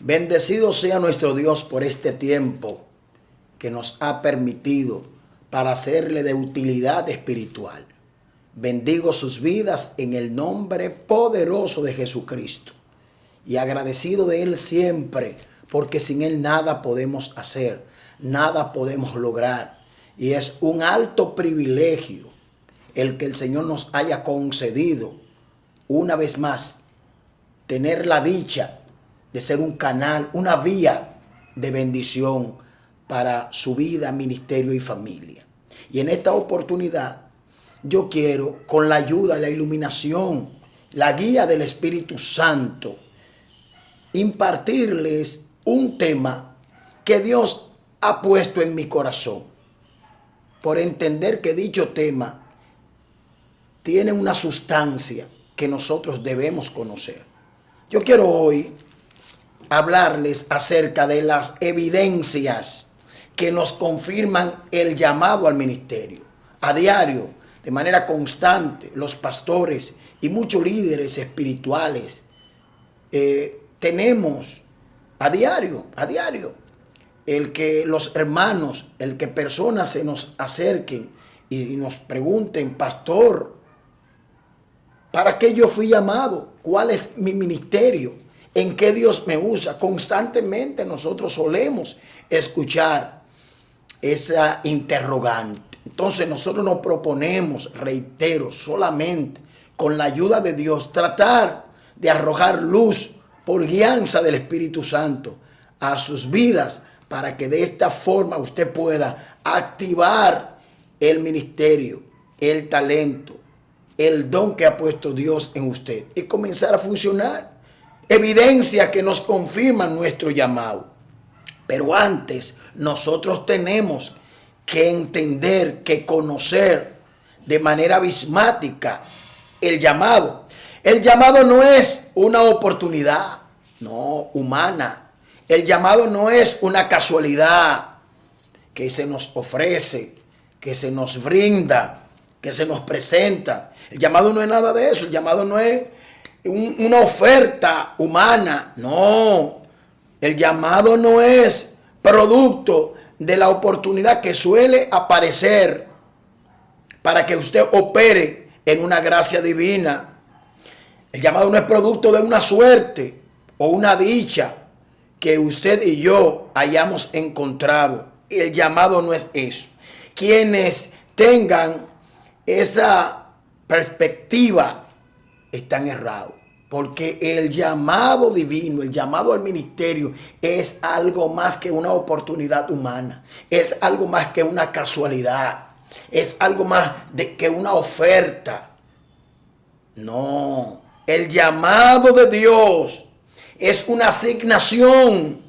Bendecido sea nuestro Dios por este tiempo que nos ha permitido para hacerle de utilidad espiritual. Bendigo sus vidas en el nombre poderoso de Jesucristo y agradecido de Él siempre, porque sin Él nada podemos hacer, nada podemos lograr. Y es un alto privilegio el que el Señor nos haya concedido una vez más tener la dicha de ser un canal, una vía de bendición para su vida, ministerio y familia. Y en esta oportunidad yo quiero, con la ayuda, la iluminación, la guía del Espíritu Santo, impartirles un tema que Dios ha puesto en mi corazón, por entender que dicho tema tiene una sustancia que nosotros debemos conocer. Yo quiero hoy hablarles acerca de las evidencias que nos confirman el llamado al ministerio. A diario, de manera constante, los pastores y muchos líderes espirituales tenemos a diario, el que los hermanos, el que personas se nos acerquen y nos pregunten: pastor, ¿para qué yo fui llamado? ¿Cuál es mi ministerio? ¿En qué Dios me usa? Constantemente nosotros solemos escuchar esa interrogante. Entonces nosotros nos proponemos, reitero, solamente con la ayuda de Dios, tratar de arrojar luz por guianza del Espíritu Santo a sus vidas, para que de esta forma usted pueda activar el ministerio, el talento, el don que ha puesto Dios en usted y comenzar a funcionar. Evidencia que nos confirman nuestro llamado. Pero antes nosotros tenemos que entender, que conocer de manera abismática el llamado. El llamado no es una oportunidad, no, humana. El llamado no es una casualidad que se nos ofrece, que se nos brinda, que se nos presenta. El llamado no es nada de eso. El llamado no es una oferta humana. No. El llamado no es producto de la oportunidad que suele aparecer para que usted opere en una gracia divina. El llamado no es producto de una suerte o una dicha que usted y yo hayamos encontrado. El llamado no es eso. Quienes tengan esa perspectiva están errados, porque el llamado divino, el llamado al ministerio es algo más que una oportunidad humana, es algo más que una casualidad, es algo más que una oferta. No, el llamado de Dios es una asignación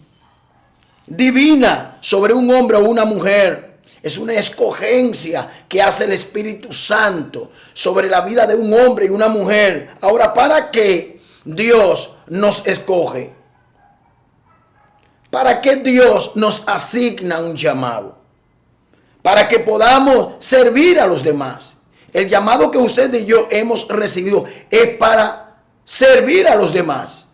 divina sobre un hombre o una mujer. Es una escogencia que hace el Espíritu Santo sobre la vida de un hombre y una mujer. Ahora, ¿para qué Dios nos escoge? ¿Para qué Dios nos asigna un llamado? Para que podamos servir a los demás. El llamado que usted y yo hemos recibido es para servir a los demás.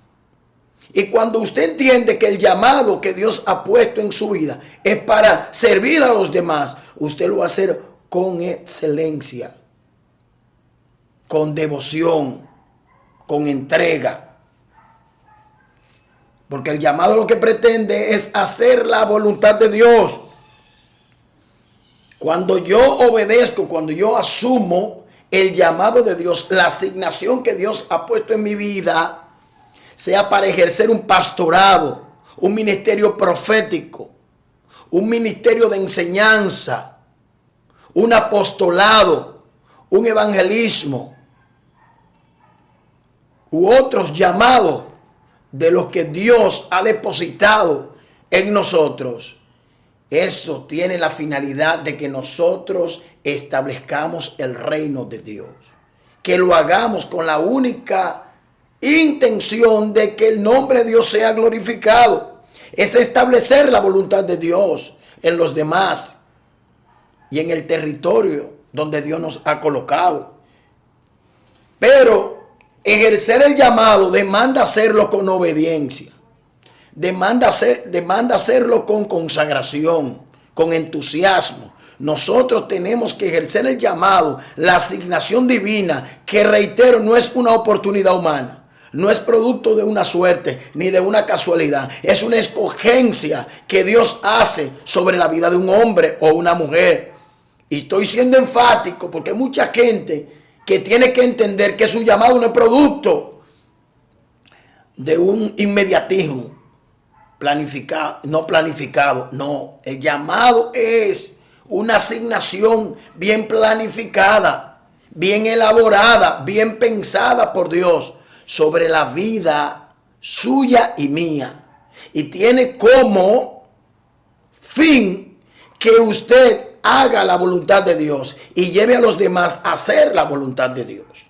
Y cuando usted entiende que el llamado que Dios ha puesto en su vida es para servir a los demás, usted lo va a hacer con excelencia, con devoción, con entrega. Porque el llamado lo que pretende es hacer la voluntad de Dios. Cuando yo obedezco, cuando yo asumo el llamado de Dios, la asignación que Dios ha puesto en mi vida, sea para ejercer un pastorado, un ministerio profético, un ministerio de enseñanza, un apostolado, un evangelismo u otros llamados de los que Dios ha depositado en nosotros. Eso tiene la finalidad de que nosotros establezcamos el reino de Dios, que lo hagamos con la única intención de que el nombre de Dios sea glorificado. Es establecer la voluntad de Dios en los demás y en el territorio donde Dios nos ha colocado. Pero ejercer el llamado demanda hacerlo con obediencia, demanda hacerlo con consagración, con entusiasmo. Nosotros tenemos que ejercer el llamado, la asignación divina, que reitero, no es una oportunidad humana. No es producto de una suerte ni de una casualidad. Es una escogencia que Dios hace sobre la vida de un hombre o una mujer. Y estoy siendo enfático porque hay mucha gente que tiene que entender que su llamado no es producto de un inmediatismo planificado, no planificado. No, el llamado es una asignación bien planificada, bien elaborada, bien pensada por Dios sobre la vida suya y mía. Y tiene como fin que usted haga la voluntad de Dios y lleve a los demás a hacer la voluntad de Dios.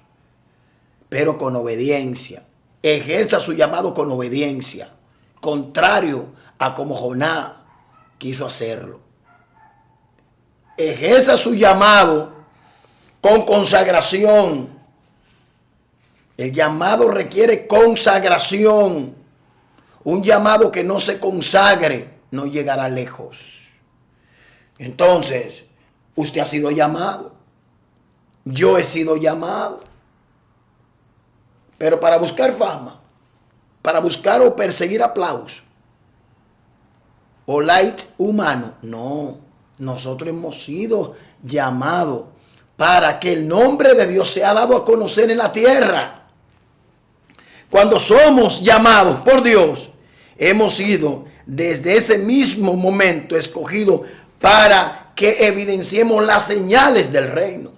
Pero con obediencia. Ejerza su llamado con obediencia. Contrario a como Jonás quiso hacerlo. Ejerza su llamado con consagración. El llamado requiere consagración. Un llamado que no se consagre no llegará lejos. Entonces, usted ha sido llamado. Yo he sido llamado. Pero para buscar fama, para buscar o perseguir aplauso, o like humano, no. Nosotros hemos sido llamados para que el nombre de Dios sea dado a conocer en la tierra. Cuando somos llamados por Dios, hemos sido desde ese mismo momento escogidos para que evidenciemos las señales del reino.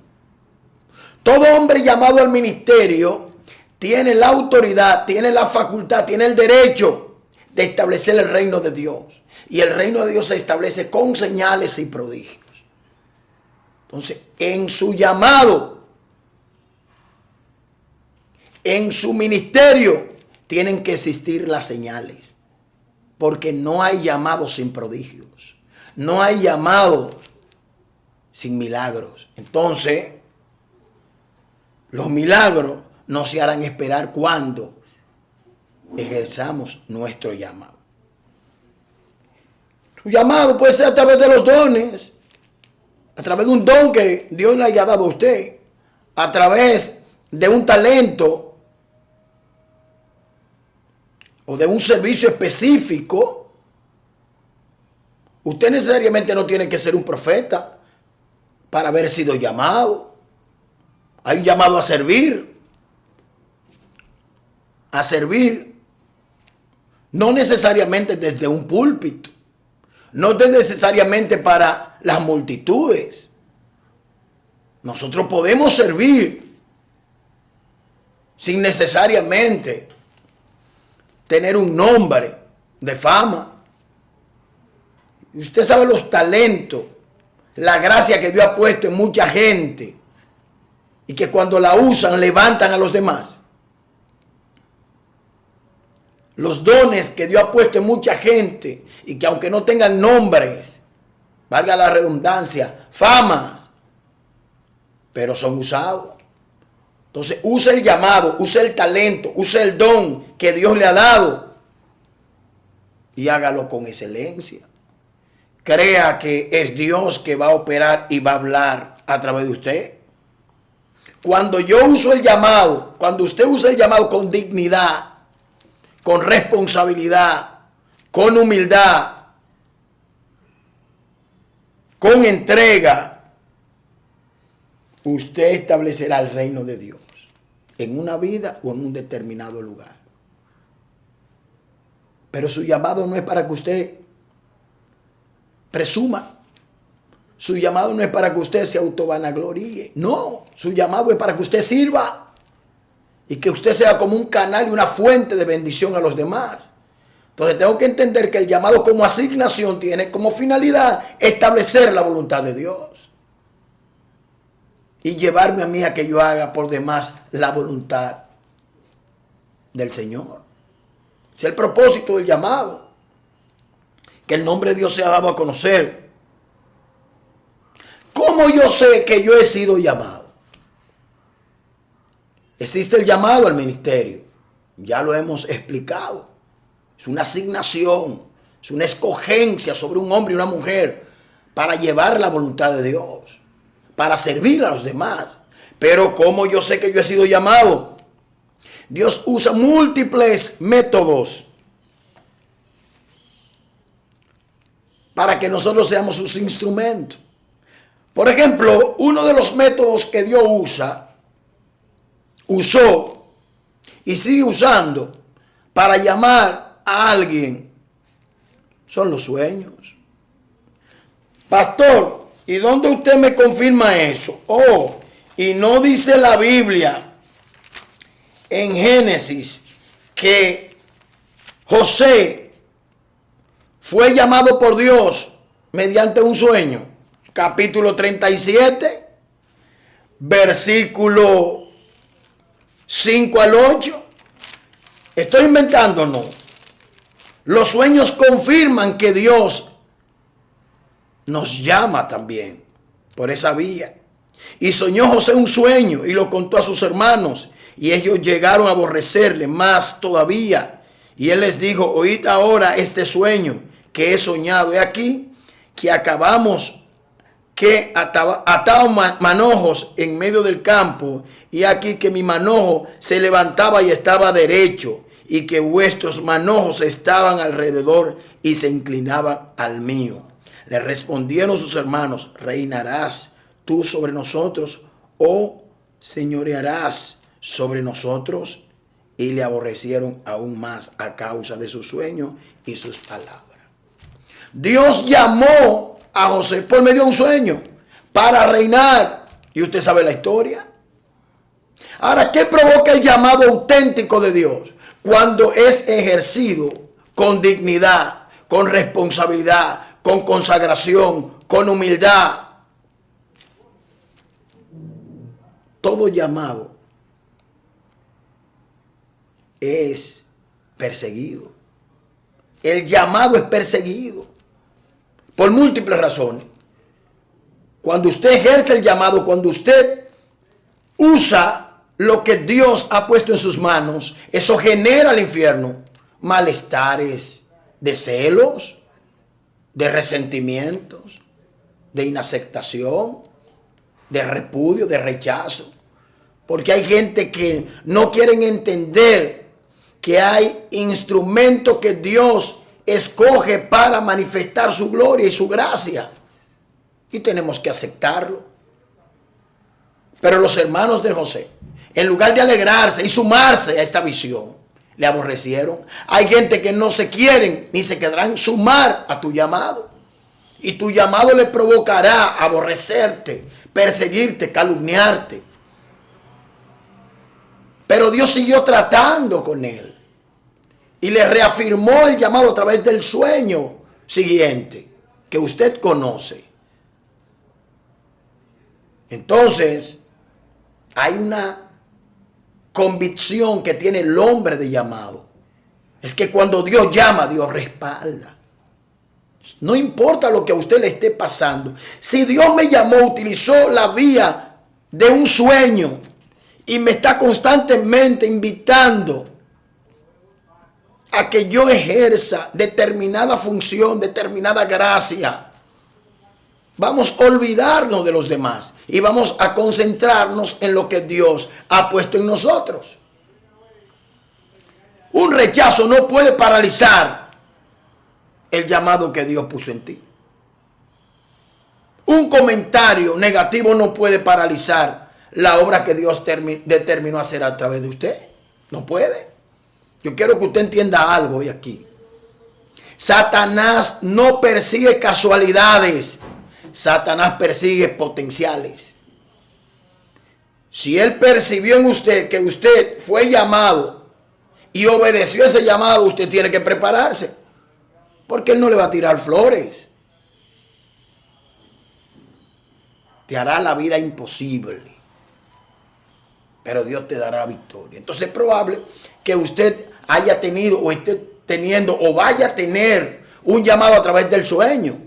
Todo hombre llamado al ministerio tiene la autoridad, tiene la facultad, tiene el derecho de establecer el reino de Dios. Y el reino de Dios se establece con señales y prodigios. Entonces, en su llamado, en su ministerio, tienen que existir las señales. Porque no hay llamado sin prodigios. No hay llamado sin milagros. Entonces, los milagros no se harán esperar cuando ejerzamos nuestro llamado. Tu llamado puede ser a través de los dones, a través de un don que Dios le haya dado a usted, a través de un talento o de un servicio específico. Usted necesariamente no tiene que ser un profeta para haber sido llamado. Hay un llamado a servir. A servir, no necesariamente desde un púlpito, no necesariamente para las multitudes. Nosotros podemos servir sin necesariamente tener un nombre de fama. Y usted sabe los talentos, la gracia que Dios ha puesto en mucha gente y que cuando la usan levantan a los demás. Los dones que Dios ha puesto en mucha gente y que aunque no tengan nombres, valga la redundancia, famas, pero son usados. Entonces, use el llamado, use el talento, use el don que Dios le ha dado y hágalo con excelencia. Crea que es Dios que va a operar y va a hablar a través de usted. Cuando yo uso el llamado, cuando usted usa el llamado con dignidad, con responsabilidad, con humildad, con entrega, usted establecerá el reino de Dios en una vida o en un determinado lugar. Pero su llamado no es para que usted presuma. Su llamado no es para que usted se autovanagloríe. No, su llamado es para que usted sirva. Y que usted sea como un canal y una fuente de bendición a los demás. Entonces tengo que entender que el llamado como asignación tiene como finalidad establecer la voluntad de Dios. Y llevarme a mí a que yo haga por demás la voluntad del Señor. Ese es el propósito del llamado. Que el nombre de Dios sea dado a conocer. ¿Cómo yo sé que yo he sido llamado? Existe el llamado al ministerio. Ya lo hemos explicado. Es una asignación, es una escogencia sobre un hombre y una mujer para llevar la voluntad de Dios, para servir a los demás. Pero como yo sé que yo he sido llamado, Dios usa múltiples métodos para que nosotros seamos sus instrumentos. Por ejemplo, uno de los métodos que Dios usó y sigue usando para llamar a alguien son los sueños. Pastor, ¿y dónde usted me confirma eso? Oh, y no dice la Biblia en Génesis que José fue llamado por Dios mediante un sueño. Capítulo 37, versículo 5 al 8. Estoy inventando, no. Los sueños confirman que Dios nos llama también por esa vía. Y soñó José un sueño y lo contó a sus hermanos. Y ellos llegaron a aborrecerle más todavía. Y él les dijo, oíd ahora este sueño que he soñado. He aquí que ataba manojos en medio del campo. Y aquí que mi manojo se levantaba y estaba derecho. Y que vuestros manojos estaban alrededor y se inclinaban al mío. Le respondieron sus hermanos, ¿reinarás tú sobre nosotros o señorearás sobre nosotros? Y le aborrecieron aún más a causa de su sueño y sus palabras. Dios llamó a José por medio de un sueño para reinar. Y usted sabe la historia. Ahora, ¿qué provoca el llamado auténtico de Dios? Cuando es ejercido con dignidad, con responsabilidad, con consagración, con humildad. Todo llamado es perseguido. El llamado es perseguido por múltiples razones. Cuando usted ejerce el llamado, cuando usted usa lo que Dios ha puesto en sus manos, eso genera al infierno malestares de celos, de resentimientos, de inaceptación, de repudio, de rechazo. Porque hay gente que no quieren entender que hay instrumentos que Dios escoge para manifestar su gloria y su gracia. Y tenemos que aceptarlo. Pero los hermanos de José, en lugar de alegrarse y sumarse a esta visión, le aborrecieron. Hay gente que no se quieren ni se querrán sumar a tu llamado. Y tu llamado le provocará aborrecerte, perseguirte, calumniarte. Pero Dios siguió tratando con él. Y le reafirmó el llamado a través del sueño siguiente, que usted conoce. Entonces, hay una convicción que tiene el hombre de llamado. Es que cuando Dios llama, Dios respalda. No importa lo que a usted le esté pasando. Si Dios me llamó, utilizó la vía de un sueño y me está constantemente invitando a que yo ejerza determinada función, determinada gracia, vamos a olvidarnos de los demás y vamos a concentrarnos en lo que Dios ha puesto en nosotros. Un rechazo no puede paralizar el llamado que Dios puso en ti. Un comentario negativo no puede paralizar la obra que Dios determinó hacer a través de usted. No puede. Yo quiero que usted entienda algo hoy aquí. Satanás no persigue casualidades. Satanás persigue potenciales. Si él percibió en usted que usted fue llamado y obedeció ese llamado, usted tiene que prepararse. Porque él no le va a tirar flores. Te hará la vida imposible. Pero Dios te dará la victoria. Entonces es probable que usted haya tenido o esté teniendo o vaya a tener un llamado a través del sueño.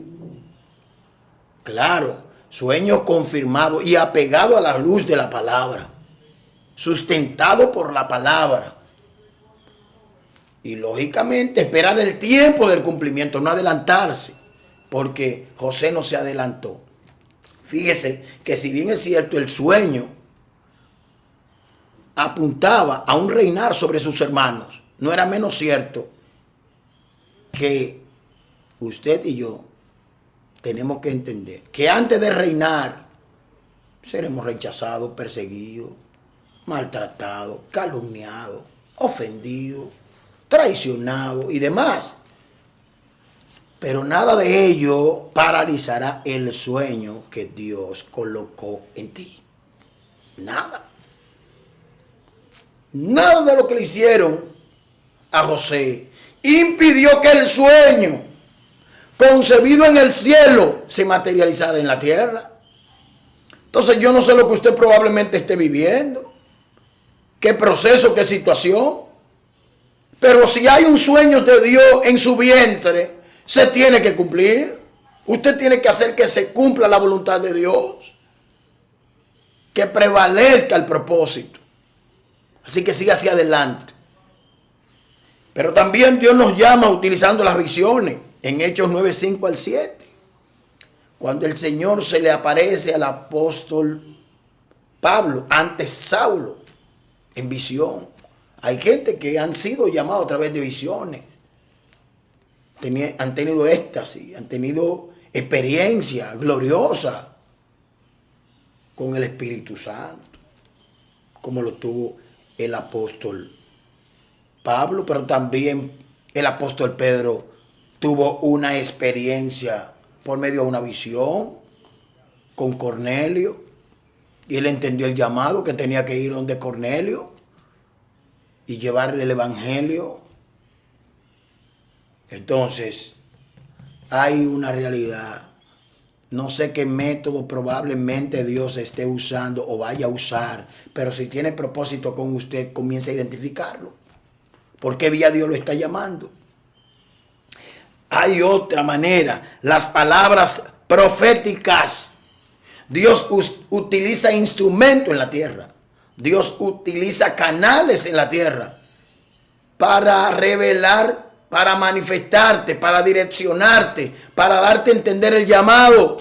Claro, sueño confirmado y apegado a la luz de la palabra. Sustentado por la palabra. Y lógicamente esperar el tiempo del cumplimiento, no adelantarse, porque José no se adelantó. Fíjese que si bien es cierto el sueño apuntaba a un reinar sobre sus hermanos, no era menos cierto que usted y yo tenemos que entender que antes de reinar seremos rechazados, perseguidos, maltratados, calumniados, ofendidos, traicionados y demás. Pero nada de ello paralizará el sueño que Dios colocó en ti. Nada. Nada de lo que le hicieron a José impidió que el sueño concebido en el cielo se materializara en la tierra. Entonces yo no sé lo que usted probablemente esté viviendo, qué proceso, qué situación, pero si hay un sueño de Dios en su vientre, se tiene que cumplir. Usted tiene que hacer que se cumpla la voluntad de Dios, que prevalezca el propósito. Así que siga hacia adelante. Pero también Dios nos llama utilizando las visiones en Hechos 9:5 al 7. Cuando el Señor se le aparece al apóstol Pablo, antes Saulo, en visión. Hay gente que han sido llamados a través de visiones. Han tenido éxtasis, han tenido experiencia gloriosa con el Espíritu Santo, como lo tuvo el apóstol Pablo, pero también el apóstol Pedro tuvo una experiencia por medio de una visión con Cornelio, y él entendió el llamado que tenía que ir donde Cornelio y llevarle el evangelio. Entonces, hay una realidad. No sé qué método probablemente Dios esté usando o vaya a usar, pero si tiene propósito con usted, comience a identificarlo. ¿Por qué vía Dios lo está llamando? Hay otra manera, las palabras proféticas. Dios utiliza instrumentos en la tierra. Dios utiliza canales en la tierra para revelar, para manifestarte, para direccionarte, para darte a entender el llamado.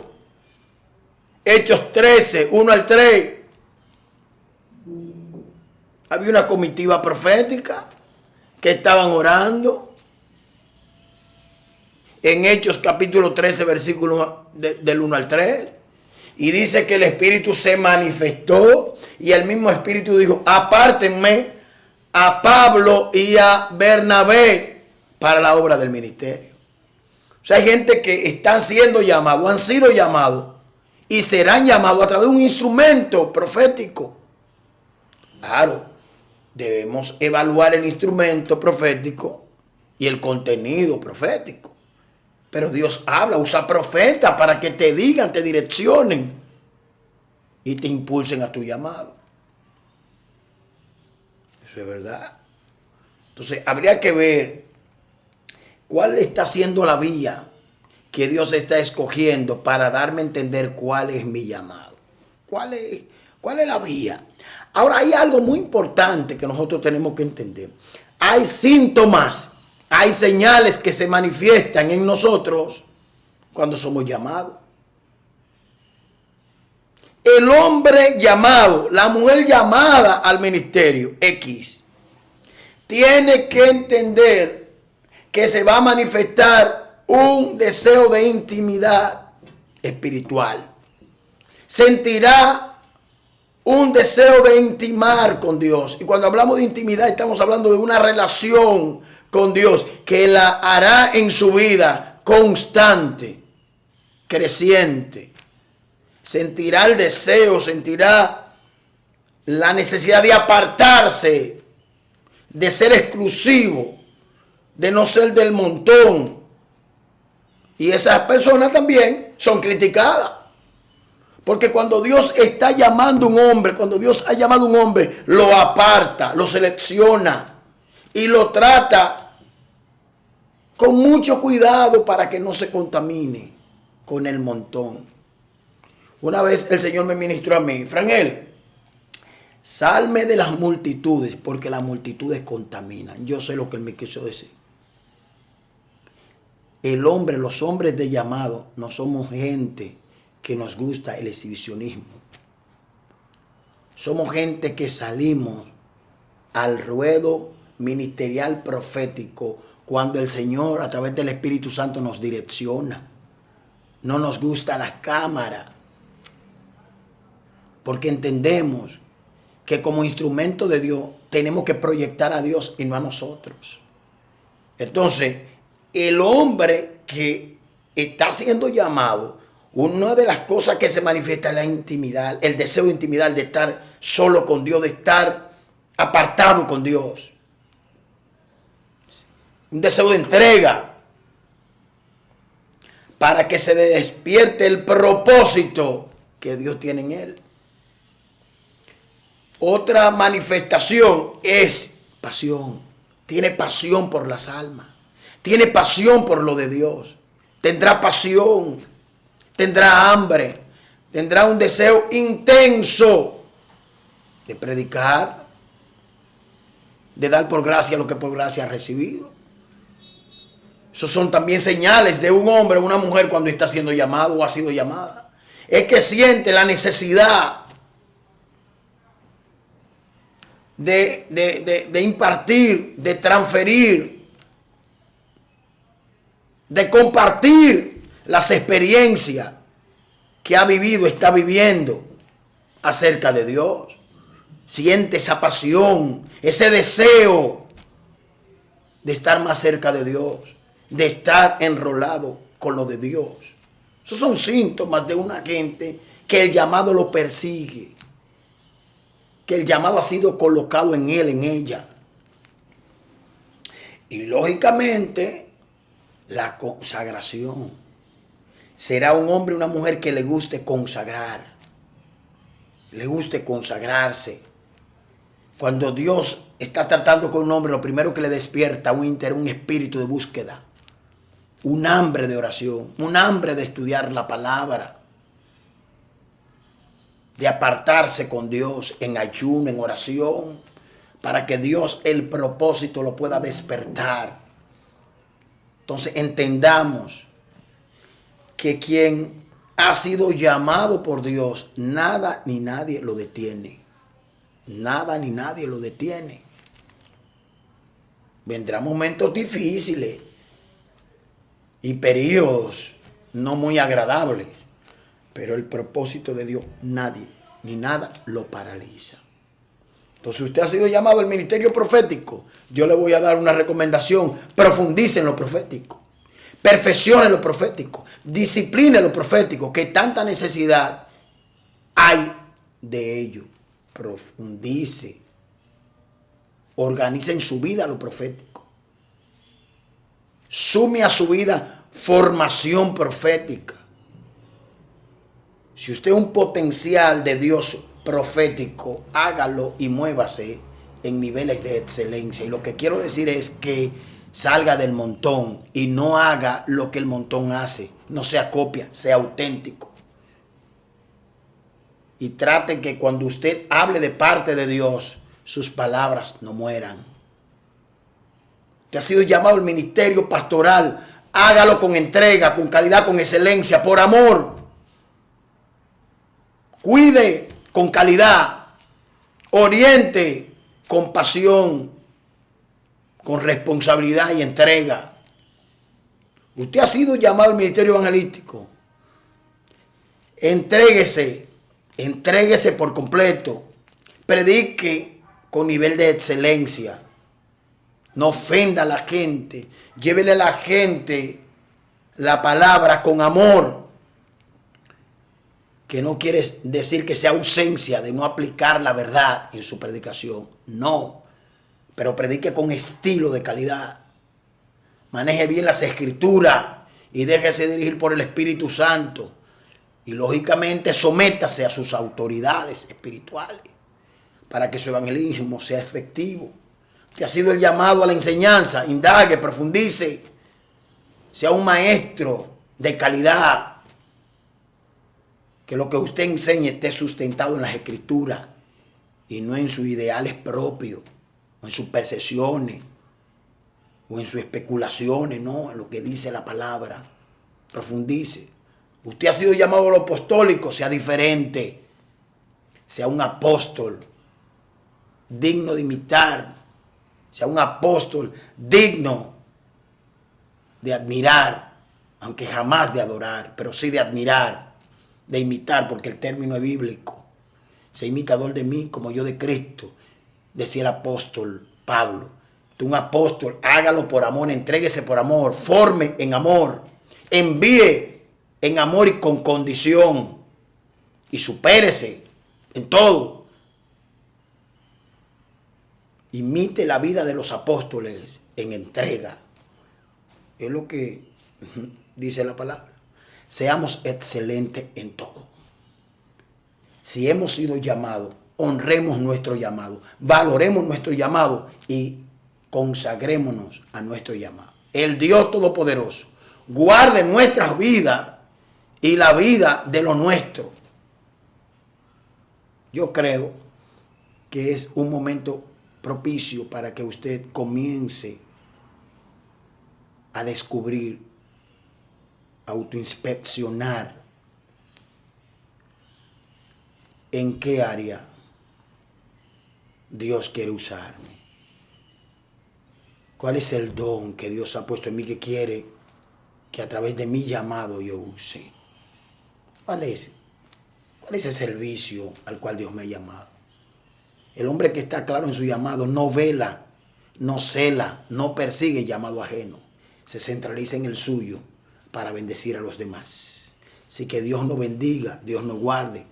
Hechos 13, 1 al 3. Había una comitiva profética que estaban orando. En Hechos capítulo 13, versículo del 1 al 3. Y dice que el Espíritu se manifestó y el mismo Espíritu dijo: apártenme a Pablo y a Bernabé para la obra del ministerio. O sea, hay gente que están siendo llamados, han sido llamados y serán llamados a través de un instrumento profético. Claro, debemos evaluar el instrumento profético y el contenido profético. Pero Dios habla, usa profetas para que te digan, te direccionen y te impulsen a tu llamado. Eso es verdad. Entonces, habría que ver cuál está siendo la vía que Dios está escogiendo para darme a entender cuál es mi llamado. ¿Cuál es la vía? Ahora, hay algo muy importante que nosotros tenemos que entender. Hay síntomas, hay señales que se manifiestan en nosotros cuando somos llamados. El hombre llamado, la mujer llamada al ministerio X, tiene que entender que se va a manifestar un deseo de intimidad espiritual. Sentirá un deseo de intimar con Dios. Y cuando hablamos de intimidad, estamos hablando de una relación con Dios que la hará en su vida constante, creciente. Sentirá el deseo, sentirá la necesidad de apartarse, de ser exclusivo, de no ser del montón. Y esas personas también son criticadas. Porque cuando Dios está llamando a un hombre, cuando Dios ha llamado a un hombre, lo aparta, lo selecciona y lo trata con mucho cuidado para que no se contamine con el montón. Una vez el Señor me ministró a mí: Frangel, Salme de las multitudes, porque las multitudes contaminan. Yo sé lo que él me quiso decir. El hombre, los hombres de llamado, no somos gente que nos gusta el exhibicionismo. Somos gente que salimos al ruedo ministerial profético cuando el Señor a través del Espíritu Santo nos direcciona. No nos gusta la cámara, porque entendemos que como instrumento de Dios tenemos que proyectar a Dios y no a nosotros. Entonces, el hombre que está siendo llamado, una de las cosas que se manifiesta es la intimidad, el deseo de intimidad, de estar solo con Dios, de estar apartado con Dios. Un deseo de entrega para que se despierte el propósito que Dios tiene en él. Otra manifestación es pasión. Tiene pasión por las almas. Tiene pasión por lo de Dios. Tendrá pasión. Tendrá hambre. Tendrá un deseo intenso de predicar. De dar por gracia lo que por gracia ha recibido. Esos son también señales de un hombre o una mujer cuando está siendo llamado o ha sido llamada. Es que siente la necesidad de impartir, de transferir, de compartir las experiencias que ha vivido, está viviendo acerca de Dios. Siente esa pasión, ese deseo de estar más cerca de Dios, de estar enrolado con lo de Dios. Esos son síntomas de una gente que el llamado lo persigue, que el llamado ha sido colocado en él, en ella. Y lógicamente, la consagración. Será un hombre o una mujer que le guste consagrar, le guste consagrarse. Cuando Dios está tratando con un hombre, lo primero que le despierta un interés, un espíritu de búsqueda, un hambre de oración, un hambre de estudiar la palabra, de apartarse con Dios en ayuno, en oración, para que Dios el propósito lo pueda despertar. Entonces entendamos que quien ha sido llamado por Dios, nada ni nadie lo detiene. Nada ni nadie lo detiene. Vendrán momentos difíciles y periodos no muy agradables, pero el propósito de Dios nadie ni nada lo paraliza. Entonces, usted ha sido llamado al ministerio profético. Yo le voy a dar una recomendación: profundice en lo profético, perfeccione lo profético, discipline lo profético, que tanta necesidad hay de ello. Profundice, organice en su vida lo profético, sume a su vida formación profética. Si usted es un potencial de Dios profético, hágalo y muévase en niveles de excelencia. Y lo que quiero decir es que salga del montón y no haga lo que el montón hace. No sea copia, sea auténtico. Y trate que cuando usted hable de parte de Dios, sus palabras no mueran. Usted ha sido llamado al ministerio pastoral. Hágalo con entrega, con calidad, con excelencia, por amor. Cuide con calidad. Oriente con pasión, con responsabilidad y entrega. Usted ha sido llamado al ministerio evangelístico. Entréguese por completo. Predique con nivel de excelencia. No ofenda a la gente. Llévele a la gente la palabra con amor. Que no quiere decir que sea ausencia de no aplicar la verdad en su predicación. No. Pero predique con estilo de calidad. Maneje bien las escrituras y déjese dirigir por el Espíritu Santo. Y lógicamente sométase a sus autoridades espirituales para que su evangelismo sea efectivo. Que ha sido el llamado a la enseñanza, indague, profundice, sea un maestro de calidad. Que lo que usted enseñe esté sustentado en las escrituras y no en sus ideales propios, o en sus percepciones, o en sus especulaciones, no, en lo que dice la palabra. Profundice. Usted ha sido llamado a lo apostólico, sea diferente, sea un apóstol digno de imitar, sea un apóstol digno de admirar, aunque jamás de adorar, pero sí de admirar, de imitar, porque el término es bíblico. Sé imitador de mí como yo de Cristo, decía el apóstol Pablo. Un apóstol, hágalo por amor, entréguese por amor, forme en amor, envíe en amor y con condición, y supérese en todo. Imite la vida de los apóstoles en entrega. Es lo que dice la palabra. Seamos excelentes en todo. Si hemos sido llamados, honremos nuestro llamado, valoremos nuestro llamado y consagrémonos a nuestro llamado. El Dios Todopoderoso guarde nuestras vidas y la vida de lo nuestro. Yo creo que es un momento propicio para que usted comience a descubrir, a autoinspeccionar en qué área Dios quiere usarme. ¿Cuál es el don que Dios ha puesto en mí que quiere que a través de mi llamado yo use? ¿Cuál es? ¿Cuál es ese servicio al cual Dios me ha llamado? El hombre que está claro en su llamado no vela, no cela, no persigue el llamado ajeno. Se centraliza en el suyo para bendecir a los demás. Así que Dios nos bendiga, Dios nos guarde.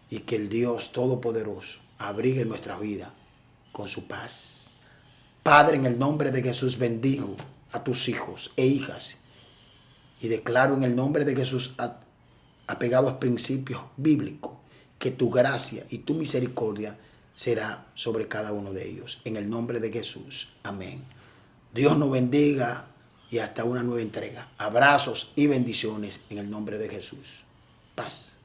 Y que el Dios Todopoderoso abrigue nuestra vida con su paz. Padre, en el nombre de Jesús bendigo a tus hijos e hijas. Y declaro en el nombre de Jesús, apegados a principios bíblicos, que tu gracia y tu misericordia será sobre cada uno de ellos. En el nombre de Jesús. Amén. Dios nos bendiga y hasta una nueva entrega. Abrazos y bendiciones en el nombre de Jesús. Paz.